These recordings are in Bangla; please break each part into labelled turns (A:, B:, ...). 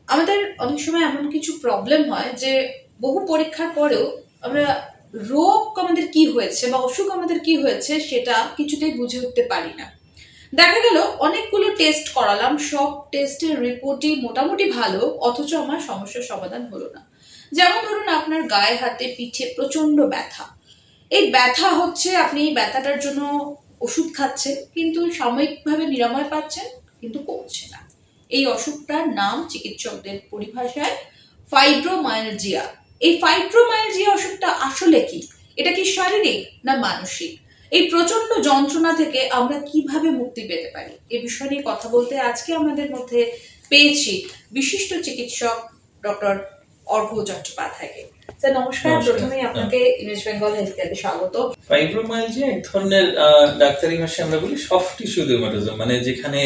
A: আমাদের অনেক সময় এমন কিছু প্রবলেম হয় যে বহু পরীক্ষার পরেও আমরা রোগ আমাদের কি হয়েছে বা অসুখ আমাদের কি হয়েছে সেটা কিছুতেই বুঝে উঠতে পারি না। দেখা গেল অনেকগুলো টেস্ট করালাম, সব টেস্টের রিপোর্টই মোটামুটি ভালো, অথচ আমার সমস্যার সমাধান হলো না। যেমন ধরুন আপনার গায়ে হাতে পিঠে প্রচন্ড ব্যথা, এই ব্যথা হচ্ছে, আপনি এই ব্যথাটার জন্য ওষুধ খাচ্ছেন কিন্তু সাময়িকভাবে নিরাময় পাচ্ছেন কিন্তু কমছে না। এই অসুখটার নাম চিকিৎসকদের পরিভাষায় ফাইব্রোমায়ালজিয়া। এই ফাইব্রোমায়ালজিয়া অসুখটা আসলে কি? এটা কি শারীরিক না মানসিক? এই প্রচন্ড যন্ত্রণা থেকে আমরা কিভাবে মুক্তি পেতে পারি, এ বিষয় নিয়ে কথা বলতে আজকে আমাদের মধ্যে পেয়েছি বিশিষ্ট চিকিৎসক ডক্টর অর্ঘ্য চট্টোপাধ্যায়কে। স্যার নমস্কার,
B: নমস্কার।
A: প্রথমেই আপনাকে ইমেজ বেঙ্গল হেলথ কেয়ারে স্বাগত।
B: ফাইব্রোমায়ালজিয়া এক ধরনের ডাক্তারি ভাষায় আমরা বলি সফট টিস্যু রিউমাটিজম, মানে যেখানে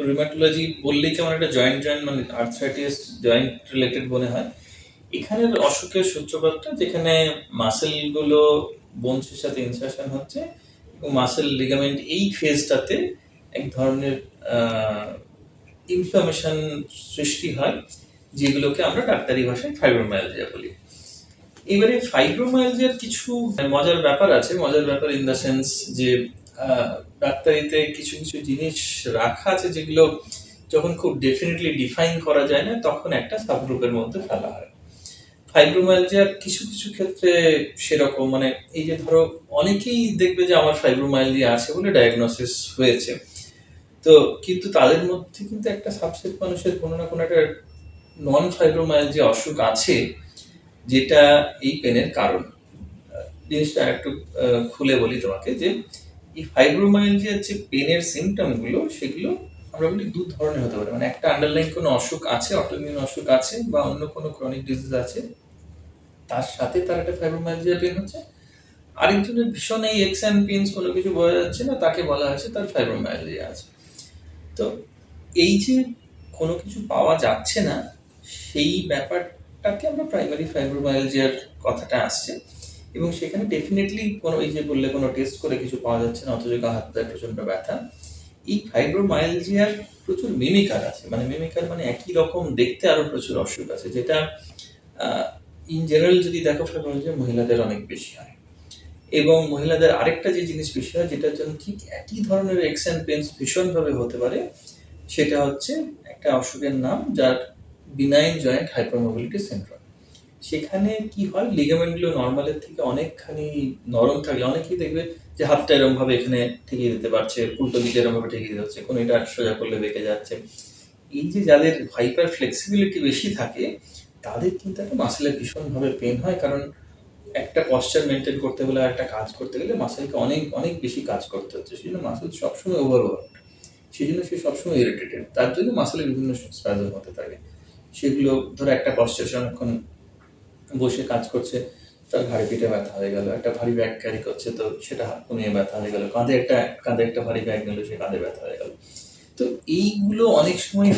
B: রিউমাটোলজি বললেই কেমন একটা জয়েন্ট মানে আর্থ্রাইটিস জয়েন্ট রিলেটেড মনে হয়। এখানের অসুখের সূত্রপাতটা যেখানে মাসেল গুলো বোনসের সাথে ইনসারশন হচ্ছে এবং মাসেল লিগামেন্ট এই ফেজটাতে এক ধরনের ইনফ্লামেশন সৃষ্টি হয়, যেগুলোকে আমরা ডাক্তারি ভাষায় ফাইব্রোমায়ালজিয়া বলি। এবারে ফাইব্রোমায়ালজিয়ার কিছু মজার ব্যাপার আছে, মজার ব্যাপার ইন দ্য সেন্স যে ডাক্তারিতে কিছু কিছু জিনিস রাখা আছে যেগুলো যখন খুব ডেফিনেটলি ডিফাইন করা যায় না তখন একটা সাবগ্রুপের মধ্যে ফেলা হয়। ফাইব্রোমায়ালজিয়ার কিছু কিছু ক্ষেত্রে সেরকম, মানে এই যে ধরো অনেকেই দেখবে যে আমার ফাইব্রোমায়ালজিয়া আছে বলে ডায়াগনোসিস হয়েছে, তো কিন্তু তাদের মধ্যে কিন্তু একটা সাবসেট মানুষের কোনো না কোনো একটা নন ফাইব্রোমায়ালজিয়া অসুখ আছে যেটা এই পেনের কারণ। জিনিসটা একটু খুলে বলি তোমাকে যে এই ফাইব্রোমায়ালজিয়ার যে পেনের সিমটম গুলো সেগুলো আমরা বলি দু ধরনের হতে পারে, মানে একটা আন্ডারলাইন কোনো অসুখ আছে, অটোইমিউন অসুখ আছে বা অন্য কোনো ক্রনিক ডিজিজ আছে, তার সাথে তার একটা ফাইব্রোমায়ালজিয়া পেন হচ্ছে। আরেকজনের ভীষণ এই এক্স অ্যান্ড পেনস কোনো কিছু বোঝা যাচ্ছে না, তাকে বলা হচ্ছে তার ফাইব্রোমায়ালজিয়া আছে। তো এই যে কোনো কিছু পাওয়া যাচ্ছে না সেই ব্যাপারটাকে আমরা প্রাইমারি ফাইব্রোমায়ালজিয়ার কথাটা আসছে, এবং সেখানে ডেফিনেটলি কোনো এই যে বললে কোনো টেস্ট করে কিছু পাওয়া যাচ্ছে না অথচ গা হাত পায়ে প্রচন্ড ব্যথা। এই ফাইব্রোমায়ালজিয়ার প্রচুর মিমিকার আছে, মানে মিমিকার মানে একই রকম দেখতে আরো প্রচুর অসুখ আছে, যেটা ইন জেনারেল যদি দেখো ফাইব্রোমায়ালজিয়া মহিলাদের অনেক বেশি হয়। এবং মহিলাদের আরেকটা যে জিনিস বেশি হয় যেটার জন্য ঠিক একই ধরনের এক্স অ্যান্ড পেনস ভীষণভাবে হতে পারে, সেটা হচ্ছে একটা অসুখের নাম যার বিনাইন জয়েন্ট হাইপারমোবিলিটি সিনড্রোম। সেখানে কি হয়, লিগামেন্টগুলো নর্মালের থেকে অনেকখানি নরম থাকলে অনেকেই দেখবে যে হাতটা এরকম ভাবে এখানে ঠেকিয়ে দিতে পারছে, উল্টো দিকে এরকম ভাবে ঠেকিয়ে দিতে হচ্ছে, কোনো এটা সোজা করলে বেঁকে যাচ্ছে। এই যে যাদের হাইপার ফ্লেক্সিবিলিটি বেশি থাকে তাদের কিন্তু একটা মাসেলের ভীষণভাবে পেন হয়, কারণ একটা পশ্চার মেনটেন করতে গেলে আর একটা কাজ করতে গেলে মাসেলকে অনেক অনেক বেশি কাজ করতে হচ্ছে, সেই জন্য মাসেল সবসময় ওভারওয়ার্ক, সেই জন্য সে সবসময় ইরিটেটেড, তার জন্য মাসেলের বিভিন্ন স্পাজম হতে থাকে। সেগুলো ধরো একটা পশ্চার অনেকক্ষণ বসে কাজ করছে, তার ঘাড়ে পিঠে ব্যথা হয়ে গেল, একটা ভারী ব্যাগ ক্যারি করছে তো সেটা হাত কমিয়ে ব্যথা হয়ে গেল, কাঁধে একটা ভারী ব্যাগ নিল সে কাঁধে ব্যথা হয়ে গেল। তো এইগুলো অনেক সময়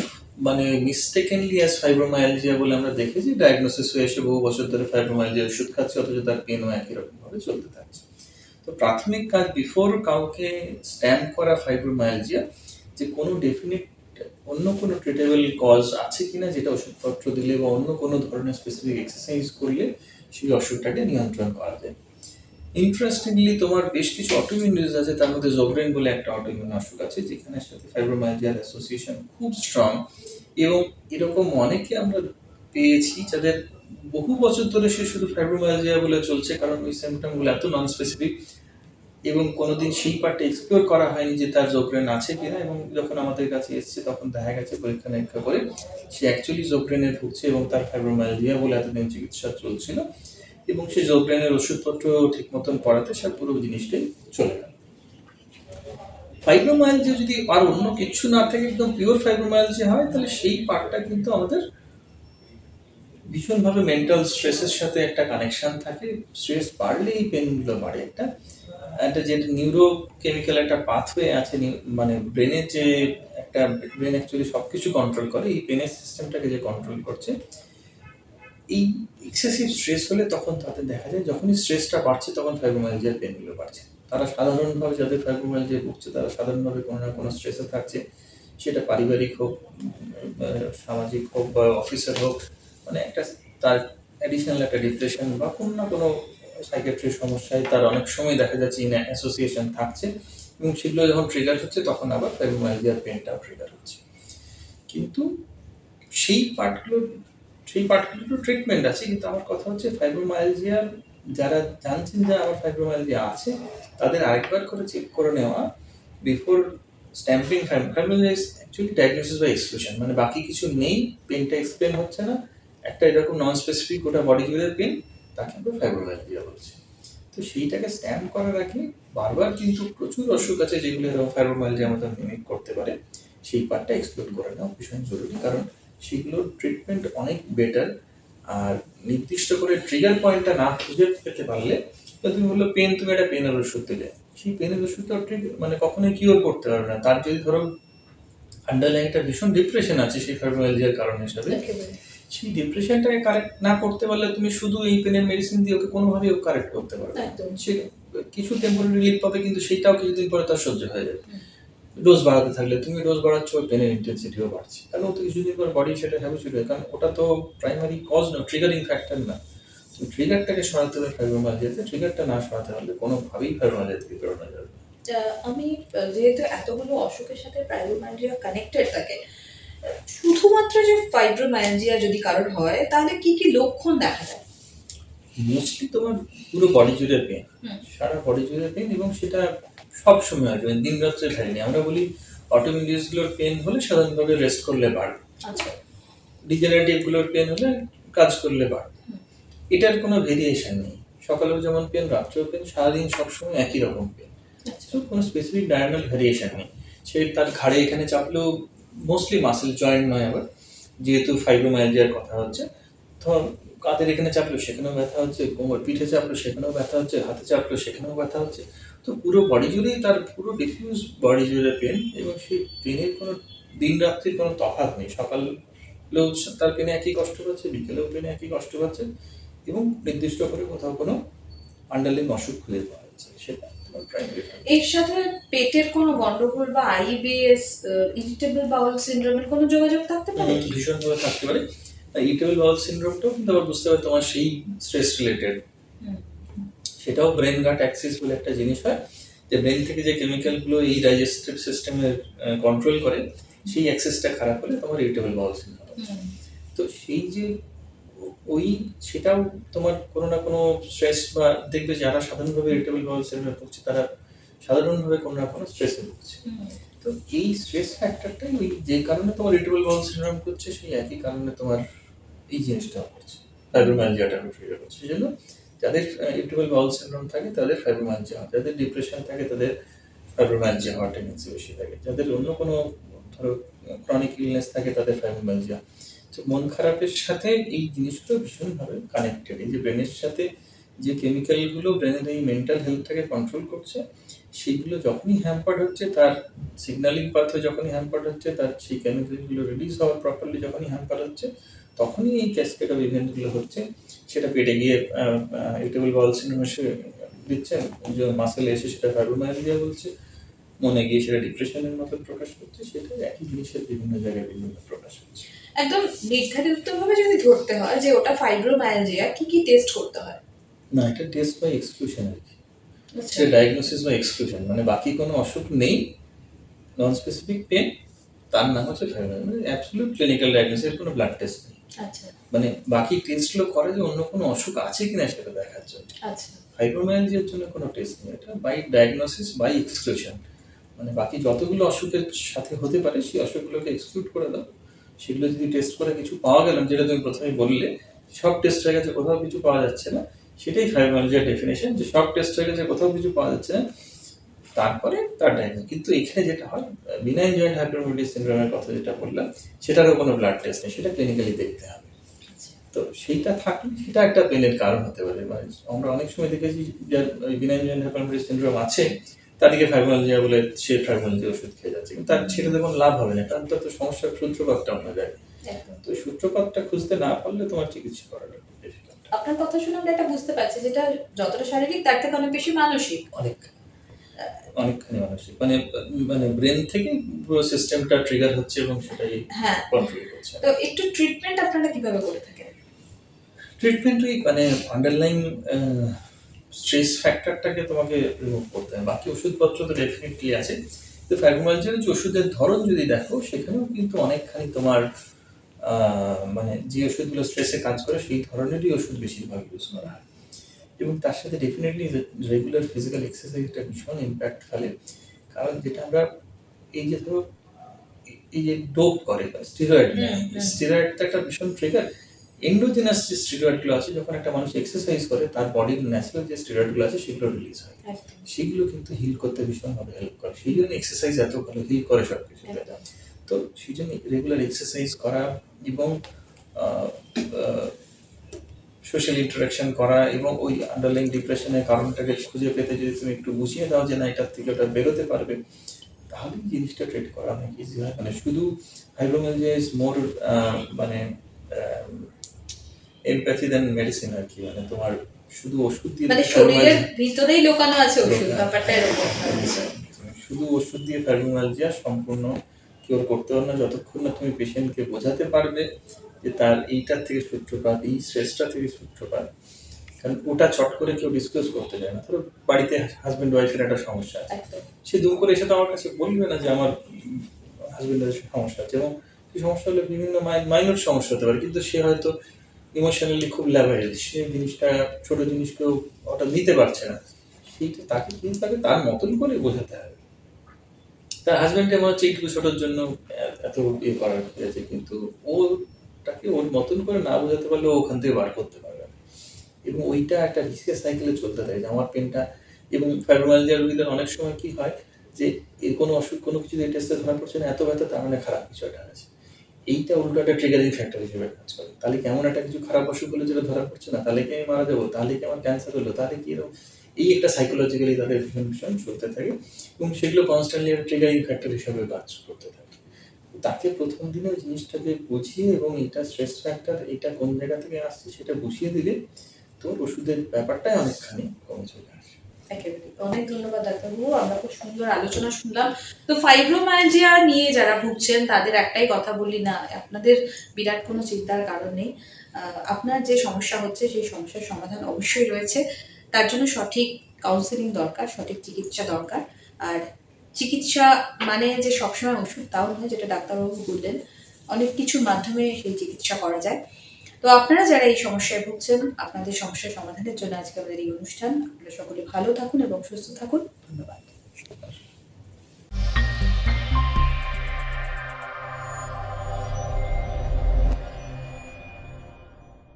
B: মানে মিস্টেকেনলি অ্যাজ ফাইব্রোমায়ালজিয়া বলে আমরা দেখেছি, ডায়াগনোসিস হয়ে এসে বহু বছর ধরে ফাইব্রোমায়ালজিয়া ওষুধ খাচ্ছে অথচ তার পেনও একই রকম ভাবে চলতে থাকছে। তো প্রাথমিক কাজ বিফোর কাউকে স্ট্যাম্প করা ফাইব্রোমায়ালজিয়া, যে কোনো ডেফিনিট অন্য কোনো ট্রিটেবল কজ আছে কিনা যেটা ওষুধপত্র দিলে বা অন্য কোনো ধরনের স্পেসিফিক এক্সারসাইজ করলে সেই অসুখটাকে নিয়ন্ত্রণ করা যায়। ইন্টারেস্টিংলি তোমার বেশ কিছু অটোইমিউন ডিজিজ আছে, তার মধ্যে জোগ্রেন বলে একটা অটোইমিউন অসুখ আছে যেখানে সাথে ফাইব্রোমায়ালজিয়ার অ্যাসোসিয়েশন খুব স্ট্রং, এবং এরকম অনেকে আমরা পেয়েছি যাদের বহু বছর ধরে সে শুধু ফাইব্রোমায়ালজিয়া বলে চলছে, কারণ ওই সিমটমগুলো এত নন স্পেসিফিক এবং কোনোদিন সেই পার্টটা এক্সপ্লোর করা হয়নি যে তার জোগ্রেন আছে কিনা, এবং যখন আমাদের কাছে এসছে তখন দেখা গেছে পরীক্ষা নিরীক্ষা করে সে অ্যাকচুয়ালি জোগ্রেনে ভুগছে এবং তার ফাইব্রোমায়ালজিয়া বলে এতদিন চিকিৎসা চলছিল, এবং সেই জোগ্রেনের ওষুধপত্র ঠিক মতন পড়াতে সে পুরো জিনিসটাই চলে গেল। ফাইব্রোমায়ালজিয়া যদি আর অন্য কিছু না থাকে একদম পিওর ফাইব্রোমায়ালজিয়া হয় তাহলে সেই পার্টটা কিন্তু আমাদের ভীষণভাবে মেন্টাল স্ট্রেসের সাথে একটা কানেকশন থাকে, স্ট্রেস বাড়লে এই পেনগুলো বাড়ে। একটা একটা যে নিউরো কেমিক্যাল একটা পাথওয়ে আছে, মানে ব্রেনের যে একটা, ব্রেন অ্যাকচুয়ালি সবকিছু কন্ট্রোল করে, এই পেনের সিস্টেমটাকে যে কন্ট্রোল করছে, এই এক্সেসিভ স্ট্রেস হলে তখন তাদের দেখা যায় যখনই স্ট্রেসটা বাড়ছে তখন ফাইব্রোমায়ালজিয়ার পেনগুলো বাড়ছে। তারা সাধারণভাবে যাদের ফাইব্রোমায়ালজিয়া ভুগছে তারা সাধারণভাবে কোনো না কোনো স্ট্রেসে থাকছে, সেটা পারিবারিক হোক, সামাজিক হোক বা অফিসের হোক, মানে একটা তার অ্যাডিশনাল একটা ডিপ্রেশন বা কোনো না কোনো সাইকিয়াট্রির সমস্যায় তার অনেক সময় দেখা যাচ্ছে ইন অ্যাসোসিয়েশন থাকছে, এবং সেগুলো যখন ট্রিগার হচ্ছে তখন আবার ফাইব্রোমাইলজিয়ার পেনটাও ট্রিগার হচ্ছে। কিন্তু সেই পার্টগুলো সেই পার্টগুলো ট্রিটমেন্ট আছে, কিন্তু আমার কথা হচ্ছে ফাইব্রোমাইলজিয়ার যারা জানছেন যে আমার ফাইব্রোমাইলজিয়া আছে, তাদের আরেকবার করে চেক করে নেওয়া before stamping. Fibromyalgia is actually diagnosis by exclusion, মানে বাকি কিছু নেই, পেনটা এক্সপ্লেন হচ্ছে না, একটা এরকম নন স্পেসিফিক গোটা বডি জুড়ে পেন, তাকে আমরা ফাইব্রোমাইলজিয়া বলছি। তো সেইটাকে স্ট্যাম্প করার আগে বারবার কিন্তু প্রচুর অসুখ আছে যেগুলো এরকম ফাইব্রোমাইলজিয়ার মতো মিমিক করতে পারে, সেই পার্টটা এক্সপ্লোর করে নেওয়া ভীষণ জরুরি, কারণ সেগুলোর ট্রিটমেন্ট অনেক বেটার। আর নির্দিষ্ট করে ট্রিগার পয়েন্টটা না খুঁজে পেতে পারলে, তো তুমি বললো পেন, তুমি একটা পেনের ওষুধ দিলে, সেই পেনের ওষুধটা মানে কখনোই কিওর করতে পারবে না। তার যদি ধরো আন্ডারলাইন একটা ভীষণ ডিপ্রেশন আছে সেই ফাইব্রোমাইলজিয়ার কারণ হিসাবে,
A: একেবারে।
B: সেই ডিপ্রেশনটাকে কারেক্ট না করতে পারলে তুমি শুধু এই পেনের মেডিসিন দিয়ে ওকে কোনোভাবেই কারেক্ট করতে পারবে না।
A: একদম।
B: সে কিছু টেম্পোরারি রিলিফ পাবে, কিন্তু সেটাও কিছুদিন পরে তার সহ্য হয়ে যাবে। ডোজ বাড়াতে থাকলে তুমি ডোজ বাড়াচ্ছ, পেনের ইন্টেন্সিটিও বাড়ছে, কারণ ও তো কিছুদিন পর বডি সেটা হ্যাবিচুয়েট হয়, কারণ ওটা তো প্রাইমারি কজ না, ট্রিগারিং ফ্যাক্টর না। তুমি ট্রিগারটাকে সরাতে হবে ফাইব্রোমাইলজিয়াতে, ট্রিগারটা না সরাতে পারলে কোনোভাবেই ফাইব্রোমাইলজিয়া থেকে বেরোনো যাবে না।
A: আমি যেহেতু এতগুলো অসুখের সাথে ফাইব্রোমাইলজিয়া কানেক্টেড থাকে, শুধুমাত্র যে ফাইব্রোমাইলজিয়া যদি কারোর হয় তাহলে কি কি লক্ষণ দেখা যায়?
B: মোস্টলি তোমার পুরো বডি জুড়ে পেন, সারা বডি জুড়ে পেন, এবং সেটা সব সময় আসবে, দিন রাত্রে থাকেনি। আমরা বলি অটোইমিউন ডিজিজগুলোর পেন হলে সাধারণভাবে রেস্ট করলে বাড়ে,
A: আচ্ছা।
B: ডিজেনারেটিভ গুলোর পেন হলে কাজ করলে বাড়ে। এটার কোনো ভেরিয়েশন নেই, সকালেও যেমন পেন, রাত্রেও পেন, সারাদিন সবসময় একই রকম পেন, তো কোনো স্পেসিফিক ডায়াগনাল ভেরিয়েশন নেই। সে তার ঘাড়ে এখানে চাপলেও, মোস্টলি মাসেল জয়েন্ট নয় আবার, যেহেতু ফাইব্রোমাইলজিয়ার কথা হচ্ছে, ধর কাঁধের এখানে চাপলো সেখানেও ব্যথা হচ্ছে, কোমর পিঠে চাপলো সেখানেও ব্যথা হচ্ছে, হাতে চাপলো সেখানেও ব্যথা হচ্ছে, তো পুরো বডি জুড়েই তার পুরো ডিফিউজ বডি জুড়ে পেন, এবং সেই পেনের কোনো দিন রাত্রির কোনো তফাৎ নেই, সকালেও তার পেনে একই কষ্ট পাচ্ছে, বিকেলেও পেনে একই কষ্ট পাচ্ছে, এবং নির্দিষ্ট করে কোথাও কোনো আন্ডারলাইন অসুখ খুঁজে পাওয়া যাচ্ছে, সেটা তোমার প্রাইমারি।
A: এর সাথে পেটের কোনো গন্ডগোল বা আইবিএস, ইরিটেবল বাউল সিনড্রোমের কোনো যোগাযোগ থাকতে পারে কি?
B: ভীষণভাবে থাকতে পারে। ইরিটেবল বাউল সিনড্রোমটাও কিন্তু আবার বুঝতে হবে তোমার সেই স্ট্রেস রিলেটেড, সেটাও ব্রেন গাট অ্যাক্সিস বলে একটা জিনিস হয়, যে ব্রেন থেকে যে কেমিক্যালগুলো এই ডাইজেস্টিভ সিস্টেমের কন্ট্রোল করে, সেই অ্যাক্সেসটা খারাপ হলে তোমার ইরিটেবল বাউল সিনড্রোম হচ্ছে। তো সেই যে ওই সেটাও তোমার কোনো না কোনো স্ট্রেস, বা দেখবে যারা সাধারণভাবে ইরিটেবল বাউল সিনড্রোমে ভুগছে তারা সাধারণভাবে কোনো না কোনো স্ট্রেসে ভুগছে। তো এই স্ট্রেস ফ্যাক্টরটাই ওই যে কারণে তোমার ইরিটেবল বাউল সিনড্রোম করছে, সেই একই কারণে তোমার এই জিনিসটা হচ্ছে, ফাইব্রোমাইলজিয়াটা ট্রিগার করছে। সেই জন্য যাদের ইরিটেবল বাউল সিনড্রোম থাকে তাদের ফাইব্রোমাইলজিয়া হয়, যাদের ডিপ্রেশন থাকে তাদের ফাইব্রোমাইলজিয়া হওয়ার টেন্ডেন্সি বেশি থাকে, যাদের অন্য কোনো ধরো ক্রনিক ইলনেস থাকে তাদের ফাইব্রোমাইলজিয়া। তো মন খারাপের সাথে এই জিনিসগুলো ভীষণভাবে কানেক্টেড, এই যে ব্রেনের সাথে যে কেমিক্যালগুলো ব্রেনের এই মেন্টাল হেলথটাকে কন্ট্রোল করছে, সেইগুলো যখনই হ্যাম্পার্ড হচ্ছে, তার সিগন্যালিং পাথওয়ে যখনই হ্যাম্পার্ড হচ্ছে, তার সেই কেমিক্যালগুলো রিলিজ হওয়ার প্রপারলি যখনই হ্যাম্পার্ড হচ্ছে, তখনই এই ক্যাসকেড অফ ইভেন্টগুলো হচ্ছে। সেটা পেটে গিয়ে ইরিটেবল বাউল সিনড্রোম এসে দিচ্ছে, যে মাসেলে এসে সেটা ফাইব্রোমাইলজিয়া বলছে, মনে গিয়ে সেটা ডিপ্রেশনের মতো প্রকাশ করছে, সেটা একই জিনিসের বিভিন্ন জায়গায় বিভিন্ন প্রকাশ হচ্ছে।
A: একদম নির্ধারিতভাবে যদি ধরতে হয় যে ওটা ফাইব্রোমাইলজিয়া, কি কি টেস্ট করতে হয়?
B: না, এটা টেস্ট বাই এক্সক্লুশন আর কি, সেটা ডায়াগনোসিস বাই এক্সক্লুশন, মানে বাকি কোনো অসুখ নেই, নন স্পেসিফিক পেন, তার নাম হচ্ছে ফাইব্রোমাইলজিয়া, মানে অ্যাবসলিউট ক্লিনিক্যাল ডায়াগনোসিস, কোনো ব্লাড টেস্ট নেই।
A: আচ্ছা
B: মানে বাকি টেস্টগুলো করে যে অন্য কোনো অসুখ আছে কিনা সেটা দেখার জন্য।
A: আচ্ছা।
B: ফাইব্রোমাইলজিয়ার জন্য কোনো টেস্ট নেই, এটা বাই ডায়াগনোসিস বাই এক্সক্লুশন, মানে বাকি যতগুলো অসুখের সাথে হতে পারে সেই অসুখগুলোকে এক্সক্লুড করে দাও। সেগুলো যদি টেস্ট করে কিছু পাওয়া গেল, যেটা তুমি প্রথমেই বললে সব টেস্ট হয়ে গেছে কোথাও কিছু পাওয়া যাচ্ছে না, সেটাই ফাইব্রোমাইলজিয়ার ডেফিনেশন, যে সব টেস্ট হয়ে গেছে কোথাও কিছু পাওয়া যাচ্ছে না, তারপরে তার ডায়াগনোস। কিন্তু এখানে যেটা হয়, বিনাইন জয়েন্ট হাইপারমোবিলিটি সিনড্রোমের কথা যেটা বললাম, সেটারও কোনো ব্লাড টেস্ট নেই, সেটা ক্লিনিক্যালি দেখতে হবে। তো সেইটা থাকলে সেটা একটা পেনের কারণ হতে পারে। আমরা অনেক সময় দেখেছি যার বিনাইন জয়েন্ট হাইপারমোবিলিটি সিনড্রোম আছে, তাদেরকে ফাইব্রোমাইলজিয়া বলে সে ফাইব্রোমাইলজিয়া ওষুধ খেয়ে যাচ্ছে, কিন্তু তার সেটাতে কোনো লাভ হবে না, কারণ তার তো সমস্যার সূত্রপাতটা অন্য যায়। তো সূত্রপাতটা খুঁজতে না পারলে তোমার চিকিৎসা করাটা
A: আপনার কথা শুনে আমরা এটা বুঝতে পারছি, যেটা যতটা শারীরিক তার থেকে অনেক বেশি মানসিক।
B: অনেক। অনেকখানি মানসিক মানে মানে ব্রেন থেকে পুরো সিস্টেমটা ট্রিগার হচ্ছে এবং সেটাই
A: হ্যাঁ,
B: কন্ট্রোল করছে।
A: তো একটু ট্রিটমেন্ট আপনারা কিভাবে করে থাকেন?
B: ট্রিটমেন্ট ওই মানে আন্ডারলাইন স্ট্রেস ফ্যাক্টরটাকে তোমাকে রিমুভ করতে হবে, বাকি ওষুধপত্র তো ডেফিনেটলি আছে। তো ফাইব্রোমাইয়ালজিয়ার যে ওষুধের ধরন যদি দেখো সেখানেও কিন্তু অনেকখানি তোমার মানে যে ওষুধগুলো স্ট্রেসে কাজ করে সেই ধরনেরই ওষুধ বেশিরভাগ ইউজ করা হয়, এবং তার সাথে ডেফিনেটলি রেগুলার ফিজিক্যাল এক্সারসাইজটা ভীষণ ইম্প্যাক্ট ফেলে। কারণ যেটা আমরা এই যে ধরো এই যে ডোপ করে বা স্টেরয়েড নেয়, স্টেরয়েডটা একটা ভীষণ ট্রিগার। এন্ডোজেনাস যে স্টেরয়েডগুলো আছে, যখন একটা মানুষ এক্সারসাইজ করে তার বডির ন্যাচারাল যে স্টেরয়েডগুলো আছে সেগুলো রিলিজ হয়, সেগুলো কিন্তু হিল করতে ভীষণভাবে হেল্প করে। সেই জন্য এক্সারসাইজ এত ভালো হিল করে সব কিছুতে। তো সেই জন্য রেগুলার এক্সারসাইজ করা এবং সোশ্যাল ইন্টারাকশন করা এবং ওই আন্ডারলাইন ডিপ্রেশনের কারণটাকে খুঁজে পেতে যদি তুমি একটু বুঝিয়ে দাও যে না এটার থেকে ওটা বেরোতে পারবে, তাহলে জিনিসটা ট্রিট করা অনেক ইজি হয়। মানে শুধু ফাইব্রোমাইয়ালজিয়া ইজ মোর মানে এমপ্যাথি দেন মেডিসিন আর কি, মানে তোমার শুধু ওষুধ দিয়ে
A: মানে শরীরের ভিতরেই লুকানো আছে ওষুধ,
B: লুকানো।
A: ব্যাপারটা এরকম।
B: তুমি শুধু ওষুধ দিয়ে ফাইব্রোমাইয়ালজিয়া সম্পূর্ণ কিওর করতে পারো না, যতক্ষণ না তুমি পেশেন্টকে বোঝাতে পারবে যে তার এইটার থেকে সূত্রপাত, এই স্ট্রেসটা থেকে সূত্রপাত। কারণ ওটা চট করে কেউ ডিসক্লোজ করতে চায় না। ধরো বাড়িতে হাজবেন্ড ওয়াইফের একটা সমস্যা আছে,
A: একদম।
B: সে দুম করে এসে তো আমার কাছে বলবে না যে আমার হাজবেন্ডের সমস্যা আছে, এবং সেই সমস্যা হলে বিভিন্ন মাইনর সমস্যা হতে পারে, কিন্তু সে হয়তো ইমোশনালি খুব লেভারেজ, সে জিনিসটা ছোট জিনিসকেও ওটা নিতে পারছে না, সেইটা তাকে কিন্তু তাকে তার মতন করে বোঝাতে হবে। তার হাজবেন্ড আমার হচ্ছে এইটুকু ছোটোর জন্য এত ইয়ে করার হয়েছে, কিন্তু ওটাকে ওর মতন করে না বোঝাতে পারলে ও ওখান থেকে বার করতে পারবে না। এবং ওইটা একটা ভিসিয়াস সাইকেলে চলতে থাকে যে আমার পেনটা। এবং ফাইব্রোমাইয়ালজিয়া রোগীদের অনেক সময় কি হয় যে এর কোনো অসুখ কোনো কিছু এই টেস্টে ধরা পড়ছে না, এত ব্যথা তার মানে খারাপ কিছু একটা আছে। এইটা উল্টো একটা ট্রিগারিং ফ্যাক্টর হিসেবে কাজ করে। তাহলে কি এমন একটা কিছু খারাপ অসুখ হলো যেটা ধরা পড়ছে না, তাহলে কি আমি মারা যাবো, তাহলে কি আমার ক্যান্সার হলো, তাহলে কি এরকম, এই একটা সাইকোলজিক্যালি তাদের ভীষণ ভীষণ চলতে থাকে, এবং সেগুলো কনস্ট্যান্টলি একটা ট্রিগারিং ফ্যাক্টর হিসেবে কাজ করতে থাকে। তাকে প্রথম দিনে ওই জিনিসটাকে বুঝিয়ে এবং এটা স্ট্রেস ফ্যাক্টর এটা কোন জায়গা থেকে আসছে সেটা বুঝিয়ে দিলে তোর ওষুধের ব্যাপারটাই অনেকখানি কমে চলে আসে।
A: একেবারে। অনেক ধন্যবাদ ডাক্তারবাবু, আমরা খুব সুন্দর আলোচনা শুনলাম। তো ফাইব্রোমাইয়ালজিয়া নিয়ে যারা ভুগছেন তাদের একটাই কথা বলি, না আপনাদের বিরাট কোনো চিন্তার কারণ নেই। আপনার যে সমস্যা হচ্ছে সেই সমস্যার সমাধান অবশ্যই রয়েছে। তার জন্য সঠিক কাউন্সেলিং দরকার, সঠিক চিকিৎসা দরকার। আর চিকিৎসা মানে যে সবসময় ওষুধ তাও নয়, যেটা ডাক্তারবাবু বললেন, অনেক কিছুর মাধ্যমে সেই চিকিৎসা করা যায়। তো আপনারা যারা এই সমস্যায় ভুগছেন, আপনাদের সমস্যার সমাধানের জন্য আজকে আমাদের এই অনুষ্ঠান। আপনারা সকলে ভালো থাকুন এবং সুস্থ থাকুন। ধন্যবাদ।